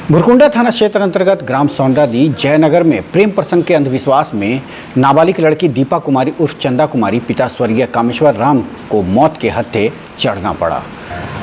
भुरकुंडा थाना क्षेत्र अंतर्गत ग्राम सौंडादी जयनगर में प्रेम प्रसंग के अंधविश्वास में नाबालिग लड़की दीपा कुमारी उर्फ चंदा कुमारी पिता स्वर्गीय कामेश्वर राम को मौत के हत्थे चढ़ना पड़ा।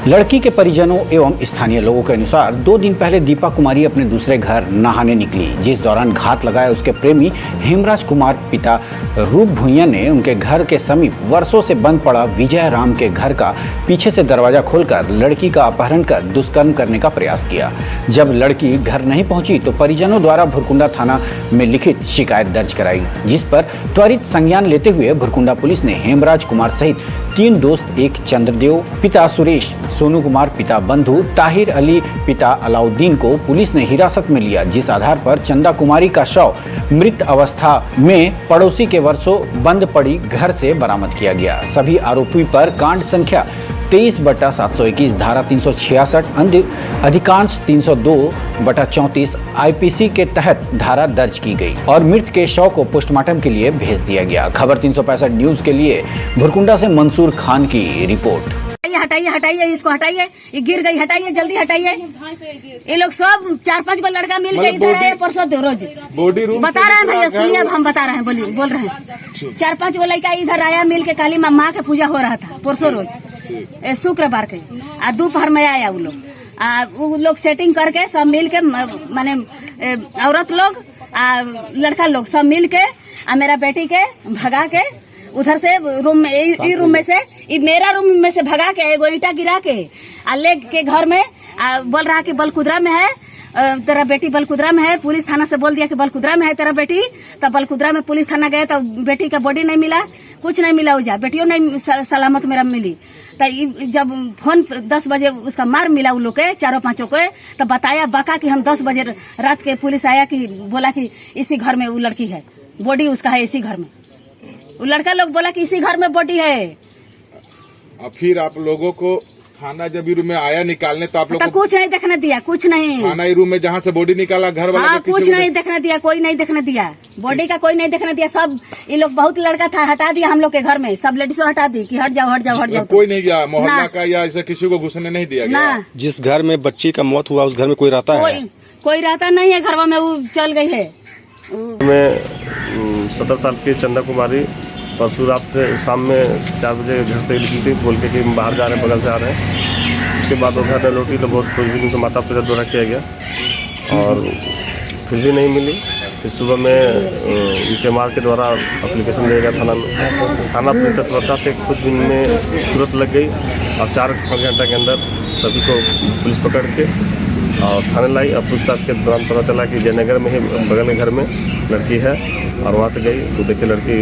लड़की के परिजनों एवं स्थानीय लोगों के अनुसार 2 दिन पहले दीपा कुमारी अपने दूसरे घर नहाने निकली, जिस दौरान घात लगाया उसके प्रेमी हेमराज कुमार पिता रूप भुइया ने उनके घर के समीप वर्षों से बंद पड़ा विजय राम के घर का पीछे से दरवाजा खोलकर लड़की का अपहरण कर दुष्कर्म करने का प्रयास किया। जब लड़की घर नहीं पहुंची तो परिजनों द्वारा भुरकुंडा थाना में लिखित शिकायत दर्ज कराई, जिस पर त्वरित संज्ञान लेते हुए भुरकुंडा पुलिस ने हेमराज कुमार सहित 3 दोस्त, एक चंद्रदेव पिता सुरेश, सोनू कुमार पिता बंधु, ताहिर अली पिता अलाउद्दीन को पुलिस ने हिरासत में लिया, जिस आधार पर चंदा कुमारी का शव मृत अवस्था में पड़ोसी के वर्षों बंद पड़ी घर से बरामद किया गया। सभी आरोपी पर कांड संख्या 23/721 धारा 366 अधिकांश 302/34 आईपीसी के तहत धारा दर्ज की गई और मृत के शव को पोस्टमार्टम के लिए भेज दिया गया। खबर 365 न्यूज के लिए भुरकुंडा से मंसूर खान की रिपोर्ट। हटाइए हटाइए, इसको हटाइए, ये गिर गई, हटाइए जल्दी हटाइए। ये लोग सब 4-5 को लड़का मिल के इधर है, परसों रोज बता रहे हैं भैया, सुनिए हम बता रहे हैं, बोल रहे हैं। 4-5 को लड़का इधर आया मिल के, काली माँ के पूजा हो रहा था परसों रोज शुक्रवार के, दोपहर में आया वो लोग सेटिंग करके सब मिल के, माने औरत लोग लड़का लोग सब मिल के मेरा बेटी के भगा के उधर से रूम में, रूम में से मेरा रूम में से भगा के एगो ईंटा गिरा के ले के घर में बोल रहा कि बलकुदरा में है तेरा बेटी, बलकुदरा में है। पुलिस थाना से बोल दिया कि बलकुदरा में है तेरा बेटी। तब बलकुदरा में पुलिस थाना गए तो बेटी का बॉडी नहीं मिला, कुछ नहीं मिला, उजा बेटियों नहीं सलामत मेरा मिली। तो जब फोन 10 बजे उसका मार मिला उन लोग के 4-5 को, तब बताया बका कि हम 10 बजे रात के पुलिस आया कि बोला कि इसी घर में वो लड़की है, बॉडी उसका है इसी घर में। वो लड़का लोग बोला कि इसी घर में बॉडी है। अब फिर आप लोगों को थाना जब रूम में आया निकालने तो आप लोग कुछ नहीं देखने दिया, कुछ नहीं। थाना रूम में जहाँ से बॉडी निकाला घर वाला हाँ, कुछ नहीं देखने दिया, कोई नहीं देखने दिया, बॉडी का कोई नहीं देखने दिया। सब ये लोग बहुत लड़का था, हटा दिया हम लोग के घर में, सब लेडीज हटा दी कि हट जाओ हट जाओ हट जाओ। कोई नहीं गया मोहल्ला का या ऐसे किसी को घुसने नहीं दिया गया। जिस घर में बच्ची का मौत हुआ उस घर में कोई रहता है? कोई रहता नहीं है घर में, वो चल गई है। मैं 17 साल की चंदा कुमारी परसों रात से शाम में 4 बजे घर से निकली थी, बोल के कि बाहर जा रहे हैं, बगल से आ रहे हैं। उसके बाद वो घर में लौटी तो बहुत खोजबीन तो माता पिता द्वारा किया गया और कुछ भी नहीं मिली। फिर सुबह में उनके मार के द्वारा एप्लीकेशन दिया गया थाना में। थाना अपनी तत्परता से खोजबीन में तुरंत लग गई और 4-5 घंटे के अंदर सभी को पुलिस पकड़ के और थाने लाई। और पूछताछ के दौरान पता चला कि जयनगर में ही बगल के घर में लड़की है और वहाँ से गई तो देखिए लड़की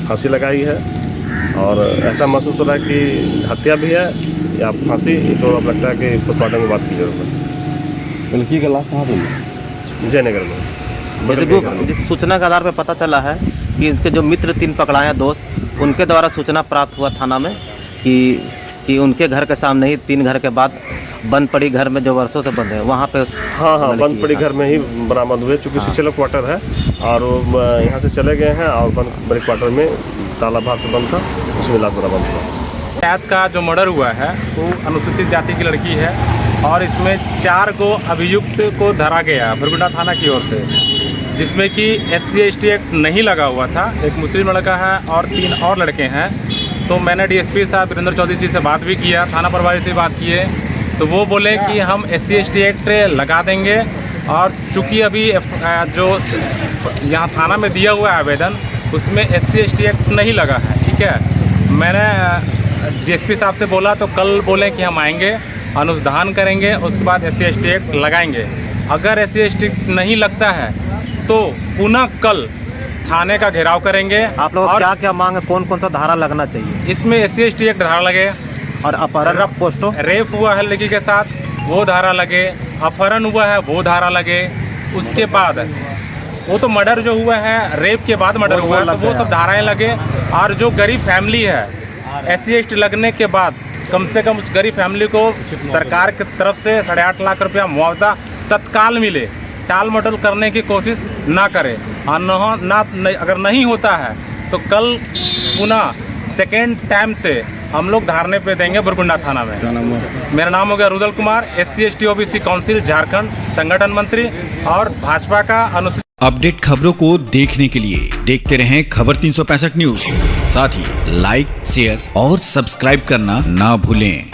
फांसी लगाई है और ऐसा महसूस हो रहा है कि हत्या भी है या फांसी, तो अब लगता है कि पोस्टमार्टम की बात की जरूरत है। लड़की का लाश कहाँ पे? जयनगर में। जिस सूचना के आधार पर पता चला है कि इसके जो मित्र 3 पकड़ाए हैं दोस्त, उनके द्वारा सूचना प्राप्त हुआ थाना में कि उनके घर के सामने ही 3 घर के बाद बंद पड़ी घर में जो वर्षों से बंद है वहाँ पे हाँ बंद पड़ी घर में ही बरामद हुए, चूँकि सिचुएशन क्वार्टर है और वो यहाँ से चले गए हैं और बंद बड़े क्वार्टर में ताला भार से बंद था, उसमें लाश बरामद हुआ। रात का जो मर्डर हुआ है वो अनुसूचित जाति की लड़की है और इसमें 4 को अभियुक्त को धरा गया भुरकुंडा थाना की ओर से, जिसमें कि SC/ST एक्ट नहीं लगा हुआ था। एक मुस्लिम लड़का है और 3 और लड़के हैं। तो मैंने DSP साहब वीरेंद्र चौधरी जी से बात भी किया, थाना प्रभारी से बात किए, तो वो बोले कि हम SC/ST एक्ट लगा देंगे। और चूँकि अभी जो यहाँ थाना में दिया हुआ है आवेदन उसमें SC/ST एक्ट नहीं लगा है, ठीक है। मैंने DSP साहब से बोला तो कल बोले कि हम आएंगे, अनुसंधान करेंगे, उसके बाद SC/ST एक्ट लगाएंगे। अगर SC/ST नहीं लगता है तो पुनः कल थाने का घेराव करेंगे। आप लोग क्या क्या मांग है, कौन कौन सा धारा लगना चाहिए? इसमें SC/ST एक्ट धारा लगे और अपहरण पोस्टो रेप हुआ है लड़की के साथ वो धारा लगे, अपहरण हुआ है वो धारा लगे। उसके बाद वो तो मर्डर जो हुआ है, रेप के बाद मर्डर हुआ है, तो वो सब धाराएं लगे। और जो गरीब फैमिली है SC/ST लगने के बाद कम से कम उस गरीब फैमिली को सरकार की तरफ से 8.5 लाख रुपया मुआवजा तत्काल मिले, टाल मटोल करने की कोशिश ना करे। और अगर नहीं होता है तो कल पुनः सेकेंड टाइम से हम लोग धरने पे देंगे बुरकुंडा थाना में। मेरा नाम हो गया Rudal Kumar, SC/ST OBC council Jharkhand संगठन मंत्री और भाजपा का अनुसूचित। अपडेट खबरों को देखने के लिए देखते रहें खबर 365 न्यूज। साथ ही लाइक, शेयर और सब्सक्राइब करना ना भूलें।